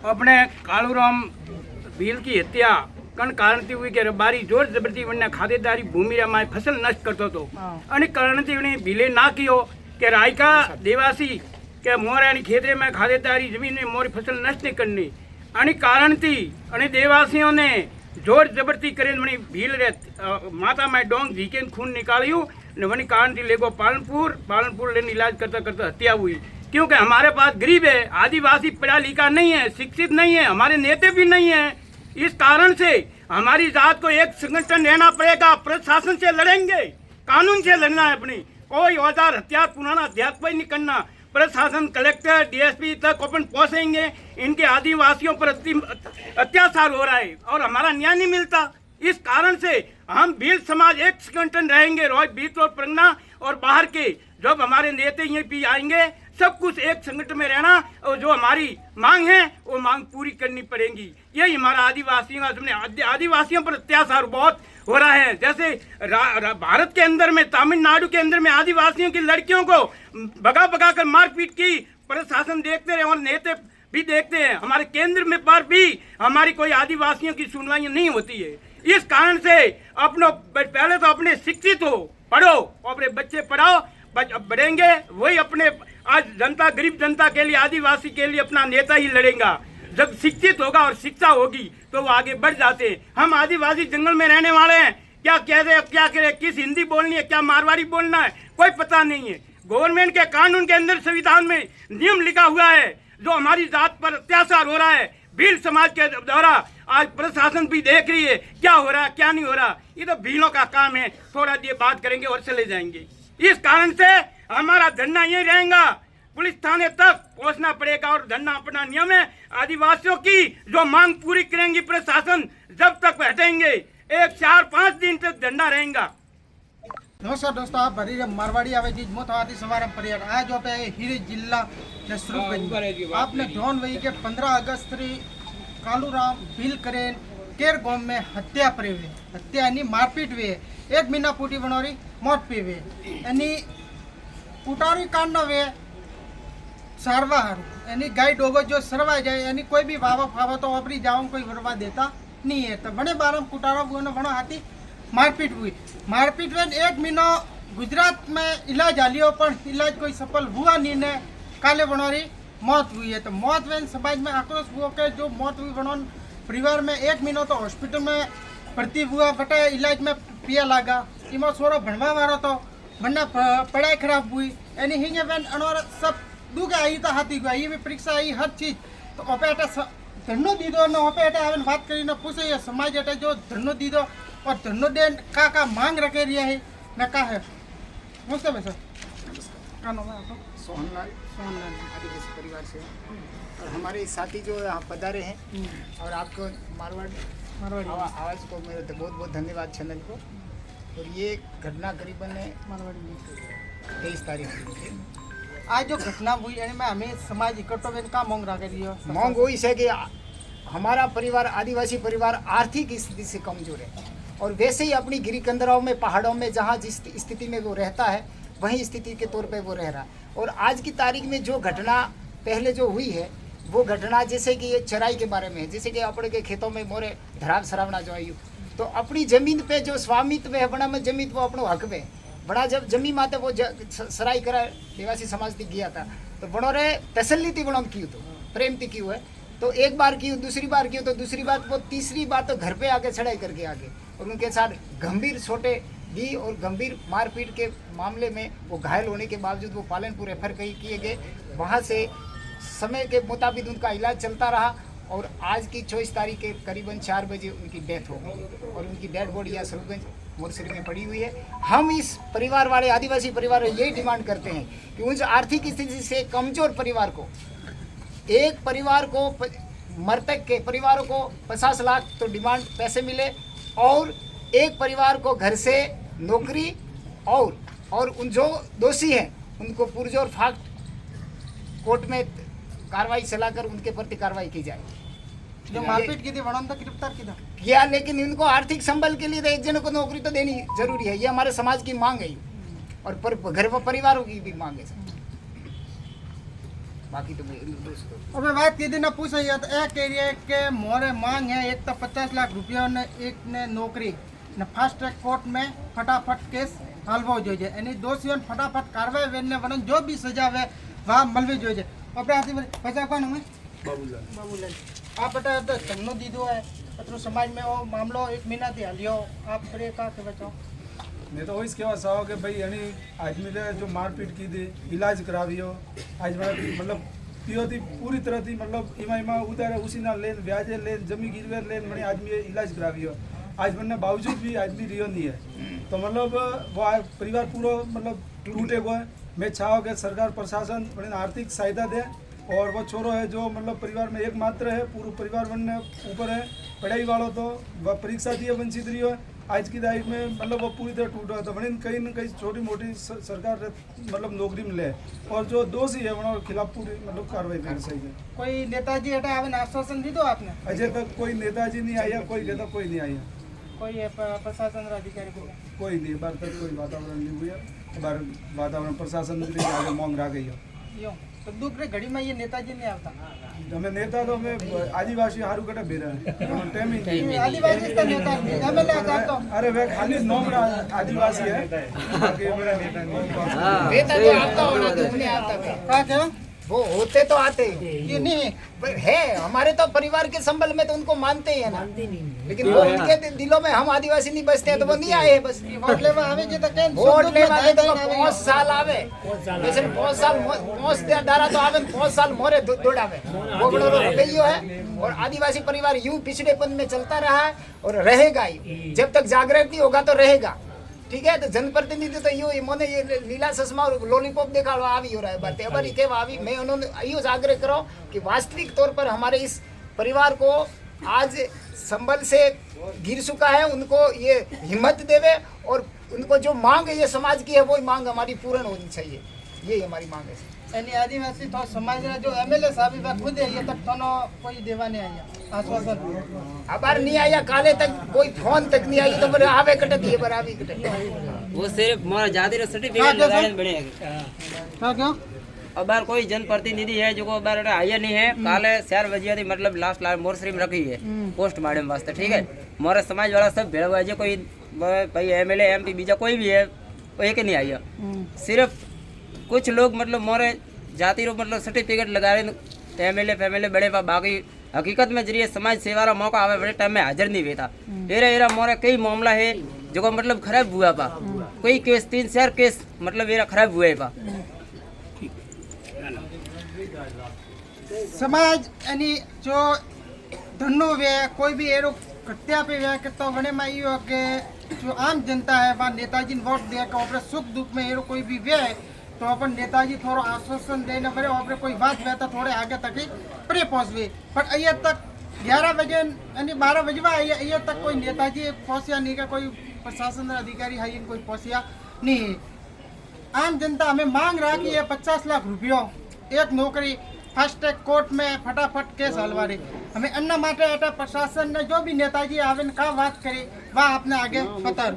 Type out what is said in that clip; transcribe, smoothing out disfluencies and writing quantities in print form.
अपने कालूराम भील की हत्या कण कारणથી हुई કે રબારી જોર જબરથી વણને ખાતેદારી ભૂમિરામાં ફસલ નષ્ટ કરતો હતો અને કારણથી એને ભીલે ના કયો કે રાયકા દેવાસી કે મોરાની ખેતરે में ખાતેદારી જમીન में मोरी फसल नष्ट नहीं करनी અને કારણથી અને દેવાસીઓને જોર જબરથી કરીને વણી ભીલ રે माता में डोंग झीके खून निकालियो ने वनी कारणથી लेगो पालनपुर लेने इलाज करता करता हत्या हुई। क्योंकि हमारे पास गरीब है, आदिवासी पढ़ा लिखा नहीं है, शिक्षित नहीं है, हमारे नेता भी नहीं है। इस कारण से हमारी जात को एक संगठन रहना पड़ेगा। प्रशासन से लड़ेंगे, कानून से लड़ना है। अपनी कोई औजार हथियार पुराना हथियार कोई नहीं करना। प्रशासन कलेक्टर डीएसपी तक अपन पहुंचेंगे। इनके आदिवासियों पर अत्याचार हो रहा है और हमारा न्याय नहीं मिलता। इस कारण से हम भील समाज एक संगठन रहेंगे। रोज बीच और परगना और बाहर के जब हमारे नेता ये भी आएंगे, सब कुछ एक संगठन में रहना और जो हमारी मांग है वो मांग पूरी करनी पड़ेगी। यही हमारा आदिवासियों पर अत्याचार बहुत हो रहा है। जैसे भारत के अंदर में, तमिलनाडु के अंदर में आदिवासियों की लड़कियों को भगा भगा कर मारपीट की प्रशासन देखते रहे और नेता भी देखते हैं। हमारे केंद्र में पर भी हमारी कोई आदिवासियों की सुनवाई नहीं होती है। इस कारण से अपनों पहले तो अपने शिक्षित हो, पढ़ो, अपने बच्चे पढ़ाओ, बढ़ेंगे वही अपने आज जनता, गरीब जनता के लिए, आदिवासी के लिए अपना नेता ही लड़ेगा। जब शिक्षित होगा और शिक्षा होगी तो वो आगे बढ़ जाते हैं। हम आदिवासी जंगल में रहने वाले हैं। क्या कह रहे, क्या कह रहे, किस हिंदी बोलनी है, क्या मारवाड़ी बोलना है, कोई पता नहीं है। गवर्नमेंट के कानून के अंदर, संविधान में नियम लिखा हुआ है। जो हमारी जात पर अत्याचार हो रहा है भील समाज के द्वारा, आज प्रशासन भी देख रही है क्या हो रहा है क्या नहीं हो रहा। ये तो भीलों का काम है। थोड़ा देर बात करेंगे और चले जाएंगे। इस कारण से हमारा धरना यही रहेगा, पुलिस थाने तक पहुंचना पड़ेगा और धरना अपना नियम है। आदिवासियों की जो मांग पूरी करेंगी प्रशासन, जब तक हटेंगे 4-5 दिन तक धरना रहेगा। नमस्कार दोस्तों, आप भरी मारवाड़ी आवे जी मो थवाती सवारम परियार आज जो पे हीरे जिला ने स्वरूप आपने ड्रोन वही के 15 अगस्त री कालूराम भील करेन केर गांव में हत्या परे हुए, हत्या यानी मारपीट हुए, 1 महीना पूटी बनोरी मौत पे हुए यानी पुटारी कांड वे सारवा यानी गाय डोगो जो सरवा जाए यानी कोई भी वावा फावा तो वापरी जाओ कोई भरवा देता नहीं है। तो बने बारम कुटारा वो बनो हाथी मारपीट हुई। मारपीट में 1 महीना गुजरात में इलाज आलियो पर इलाज कोई सफल हुआ नहीं ने काले बनोरी मौत हुई है। तो मौत में समाज में आक्रोश हुआ के जो मौत हुई बनो परिवार में 1 महीना तो हॉस्पिटल में भर्ती हुआ, बटे इलाज में पिया लागा, इमा सोरो भणवा वारो तो बनना पढ़ाई खराब हुई यानी हिंगे बेन अनोर सब दुगे आई तो हाथी गई ये भी परीक्षा आई हर चीज। तो ओपेटा धरनो दीदो न ओपेटा आवन बात करी न पूछे ये समाज एटा जो धरनो दीदो और धरनो देन का मांग रखे रिया है न का है नमस्ते भाई सर। का नाम है आपका? सोहनलाल आदिवासी परिवार से। और हमारे साथी जो यहाँ पधारे हैं और आपको मारवाड़ी आवाज़ को मेरे बहुत बहुत धन्यवाद चैनल को। और ये घटना करीबन 23 तारीख को आज जो घटना हुई यानी मैं हमें समाज इकट्ठो में का मांग रहा करिए मांग वही है कि हमारा परिवार, आदिवासी परिवार आर्थिक स्थिति से कमजोर है और वैसे ही अपनी गिरिकंदराओं में, पहाड़ों में जहाँ जिस स्थिति में वो रहता है वही स्थिति के तौर पे वो रह रहा है। और आज की तारीख में जो घटना पहले जो हुई है वो घटना जैसे कि ये चराई के बारे में है। जैसे कि अपने के खेतों में मोरे धराव सरावना जो आयु तो अपनी जमीन पे जो स्वामित्व है बड़ा में जमीन वो अपनो हक में बड़ा जब जमी माते वो सराई करा देवासी समाज थी गया था तो बड़ो रे तसल्ली थी बड़ो की तो प्रेम थी क्यों है तो एक बार की, दूसरी बार की तो दूसरी बार वो तीसरी बार तो घर पे आके चढ़ाई करके आगे और उनके साथ गंभीर छोटे दी और गंभीर मारपीट के मामले में वो घायल होने के बावजूद वो पालनपुर रेफर किए गए। वहाँ से समय के मुताबिक उनका इलाज चलता रहा और आज की 24 तारीख के करीबन 4 बजे उनकी डेथ हो गई और उनकी डेड बॉडी या स्वरूपगंज मोरसरी में पड़ी हुई है। हम इस परिवार वाले आदिवासी परिवार यही डिमांड करते हैं कि उस आर्थिक स्थिति से कमजोर परिवार को, एक परिवार को, मृतक के परिवारों को 50 लाख तो डिमांड पैसे मिले और एक परिवार को घर से नौकरी और उन जो दोषी हैं उनको पुरजोर फास्ट कोर्ट में कार्रवाई चलाकर उनके प्रति कार्रवाई की जाए। जो मारपीट की थी वड़न तो गिरफ्तार की था किया, लेकिन इनको आर्थिक संबल के लिए तो एक जन को नौकरी तो देनी जरूरी है। ये हमारे समाज की मांग है और घर परिवारों की भी मांग है। बाकी तो दोस्तों હવે વાત કીધી ને પૂછાઈ તો એ કહી રહ્યા કે મોરે માંગ है एक तो 50 लाख रुपया ने एक ने नौकरी ने फास्ट ट्रैक कोर्ट में फटाफट केस हलવો જોઈએ એની દોષીઓને ફટાફટ કાર્યવાહી વેને વન જો બી સજા આવે વા મળવી જોઈએ આપણે આથી પૈસા કોણ હમે બાબુલાલ આ બટા તો તમને દીધો है અત્રો સમાજ में वो मामलो एक महीना थी हलियो आप करे का के बचाओ मैं तो वही कहवा चाहो कि भाई यानी आदमी ने जो मारपीट की थी इलाज करावियो आज मतलब पियो थी पूरी तरह थी मतलब इमा उतारे उसी ना लेन ब्याजे लेन जमी गिरवे लेन मैंने आदमी इलाज करावियो आज बनने बावजूद भी आदमी रियो नहीं है तो मतलब वो परिवार पूरा मतलब टूटे हुआ है। मैं चाहो कि सरकार प्रशासन बड़े आर्थिक सहायता दे और वो छोरो है जो मतलब परिवार में एकमात्र है पूरा परिवार बनने ऊपर है पढ़ाई वालों तो वह परीक्षा दिए वंचित रही है आज की तारीख में मतलब वो पूरी तरह टूटा तो बड़ी कहीं न कहीं छोटी मोटी सरकार मतलब नौकरी मिले और जो दोषी है उनके खिलाफ पूरी मतलब कार्रवाई करनी चाहिए। कोई नेताजी हटा आवे आश्वासन दीदो आपने अजय तक कोई नेताजी नहीं आया कोई कहता कोई नहीं आया कोई प्रशासन अधिकारी को कोई नहीं बार तक कोई वातावरण नहीं हुआ बार वातावरण प्रशासन के लिए आगे मांग रह गई हो यो तो दुख रे घड़ी में ये नेताजी नहीं आवता हमें नेता तो हमें आदिवासी हारू कटे बेरा है ये आदिवासी का नेता एमएलए आता तो अरे वे खाली नौकरा आदिवासी है बाकी मेरा नेता नहीं वेतन तो आता होना दुख नहीं आता था का क्या वो होते तो आते ये नहीं पर है हमारे तो परिवार के संबल में तो उनको मानते ही है ना लेकिन वो उनके दिलों में हम आदिवासी नहीं बसते हैं तो वो नहीं आए बस वोट लेवा आवे जे तो केन वोट लेवा आवे तो 5 साल आवे जैसे 5 साल 5 दारा तो आवे 5 साल मोरे दौड़ावे वो बड़ो रवैयो है और आदिवासी परिवार यूं पिछड़ेपन में चलता रहा है और रहेगा ही जब तक जागृत नहीं होगा तो रहेगा ठीक है। तो जनप्रतिनिधि तो यो मोने ये लीला चश्मा और लॉलीपॉप देखाड़ो आवी हो रहा है बात अबर के आवी मैं उन्होंने यो आग्रह करो कि वास्तविक तौर पर हमारे इस परिवार को आज संबल से गिर चुका है उनको ये हिम्मत देवे और उनको जो मांग है ये समाज की है वो मांग हमारी पूर्ण होनी चाहिए यही हमारी मांग है। यानी आदिवासी तो समाज रा जो एमएलए साहब बा खुद है ये तक तो कोई देवा नहीं आया आश्वासन अबार नहीं आया काले तक कोई फोन तक नहीं आई तो बरे आवे कटे दिए बराबरी कटे वो सिर्फ मोरा जाति रो सर्टिफिकेट लगाने बनेगा का क्या अबार कोई जनप्रतिनिधि है जो को अबार आया नहीं है काले 4 बजे थी मतलब लास्ट मोरसरी में रखी है पोस्टमार्टम वास्ते ठीक है मोरे समाज वाला सब भेड़ हुआ है कोई भाई एमएलए एमपी बीजा कोई भी है वो एक नहीं आया सिर्फ कुछ लोग मतलब मोरे जाति रो मतलब सर्टिफिकेट लगा रहे एमएलए फैमिली बड़े बाकी हकीकत में जरिए समाज सेवा रा मौका आवे बड़े टाइम में हाजिर नहीं हुआ था एरा मोरे कई मामला है जो मतलब खराब हुआ पा कोई केस 3-4 केस मतलब एरा खराब हुआ है पा समाज यानी जो धन्नो वे कोई भी एरो कट्या पे वे के तो वने में यो के जो आम जनता है वहाँ नेताजी ने वोट दिया कि अपने सुख दुख में एरो कोई भी वे तो अपन नेताजी थोड़ा आश्वासन देना पड़े और कोई बात वे तो थोड़े आगे तक ही परे पहुँचवे पर अये तक 11 बजे यानी 12 बजवा अये तक कोई नेताजी पहुँचा नहीं का कोई प्रशासन अधिकारी है कोई पहुँचा नहीं। आम जनता हमें मांग रहा कि ये 50 लाख रुपया एक नौकरी फास्ट ट्रैक कोर्ट में फटाफट केस हलवा रही हमें अन्ना माटे प्रशासन ने जो भी नेताजी आवे का बात करी वह आपने आगे बता